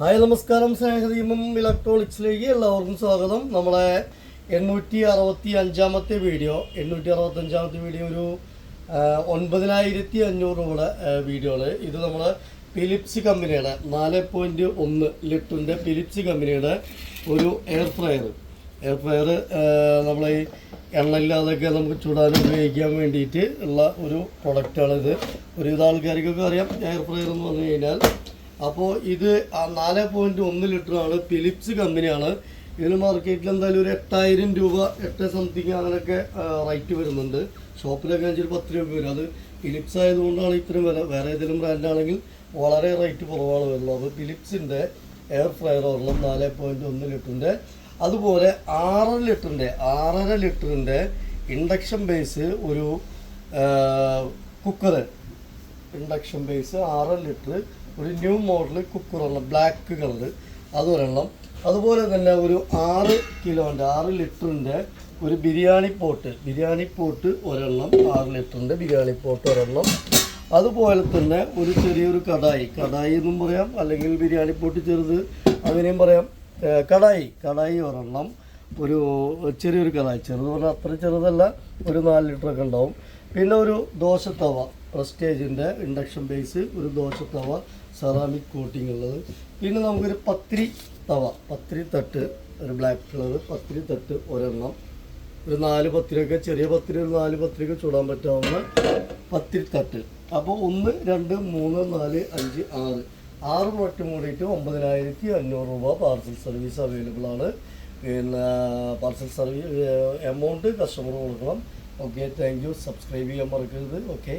Hi നമസ്കാരം, സ്നേഹദീപം ഇലക്ട്രോണിക്സിലേക്ക് എല്ലാവർക്കും സ്വാഗതം. നമ്മളെ 865 വീഡിയോ ഒരു 9500 രൂപയുടെ വീഡിയോകൾ. ഇത് നമ്മൾ ഫിലിപ്സ് കമ്പനിയുടെ 4.1 ലിറ്ററിൻ്റെ ഫിലിപ്സ് കമ്പനിയുടെ ഒരു എയർ ഫ്രയർ നമ്മളെ ഈ എണ്ണയില്ലാതൊക്കെ നമുക്ക് ചൂടാൻ ഉപയോഗിക്കാൻ വേണ്ടിയിട്ട് ഉള്ള ഒരു പ്രൊഡക്റ്റാണിത്. ഒരുവിധ ആൾക്കാർക്കൊക്കെ അറിയാം എയർ ഫ്രയർ എന്ന് പറഞ്ഞു കഴിഞ്ഞാൽ. അപ്പോൾ ഇത് 4.1 ലിറ്ററാണ്, ഫിലിപ്സ് കമ്പനിയാണ്. ഇതിന് മാർക്കറ്റിൽ എന്തായാലും ഒരു 8000 രൂപ 8 സംതിങ് അങ്ങനെയൊക്കെ റേറ്റ് വരുന്നുണ്ട്. ഷോപ്പിലൊക്കെ വെച്ചാൽ 10 രൂപ വരും. അത് ഫിലിപ്സ് ആയതുകൊണ്ടാണ് ഇത്രയും വില. വേറെ ഏതെങ്കിലും ബ്രാൻഡാണെങ്കിൽ വളരെ റേറ്റ് കുറവാണ് വരുന്നത്. അപ്പോൾ ഫിലിപ്സിൻ്റെ എയർ ഫ്രയർ ഒരെണ്ണം 4.1 ലിറ്ററിൻ്റെ, അതുപോലെ 6.5 ലിറ്ററിൻ്റെ ഇൻഡക്ഷൻ ബേസ് ഒരു കുക്കർ, ഇൻഡക്ഷൻ ബേസ് 6 ലിറ്റർ ഒരു ന്യൂ മോഡൽ കുക്കർ ഒരെണ്ണം, ബ്ലാക്ക് കളർ, അതൊരെണ്ണം. അതുപോലെ തന്നെ ഒരു 6 ലിറ്ററിൻ്റെ ഒരു ബിരിയാണി പോട്ട് ഒരെണ്ണം, 6 ലിറ്ററിൻ്റെ ബിരിയാണി പോട്ട് ഒരെണ്ണം. അതുപോലെ തന്നെ ഒരു ചെറിയൊരു കടായി എന്നും പറയാം, അല്ലെങ്കിൽ ബിരിയാണി പോട്ട് ചെറുത് അങ്ങനെയും പറയാം. കടായി ഒരെണ്ണം, ഒരു ചെറിയൊരു കടായി, ചെറുത് പറഞ്ഞാൽ അത്ര ചെറുതല്ല, ഒരു 4 ലിറ്ററൊക്കെ ഉണ്ടാവും. പിന്നെ ഒരു ദോശത്തവ, പ്രസ്റ്റേജിൻ്റെ ഇൻഡക്ഷൻ ബേസ്, ഒരു ദോശത്തവ സെറാമിക് കോട്ടിംഗ് ഉള്ളത്. പിന്നെ നമുക്കൊരു പത്തിരി തട്ട്, ഒരു ബ്ലാക്ക് കളർ പത്തിരി തട്ട് ഒരെണ്ണം, ഒരു 4 പത്തിരിയൊക്കെ, ചെറിയ പത്തിരി ഒരു 4 പത്തിരിയൊക്കെ ചൂടാൻ പറ്റാവുന്ന പത്തിരി തട്ട്. അപ്പോൾ 1 2 3 4 5 6 പ്രൊഡക്റ്റ് കൂടിയിട്ട് 9500 രൂപ പാർസൽ സർവീസ് അവൈലബിൾ ആണ്. പിന്നെ പാർസൽ സർവീസ് എമൗണ്ട് കസ്റ്റമർ കൊടുക്കണം. Okay, thank you. സബ്സ്ക്രൈബ് ചെയ്യാൻ മറക്കരുത്. ഓക്കെ.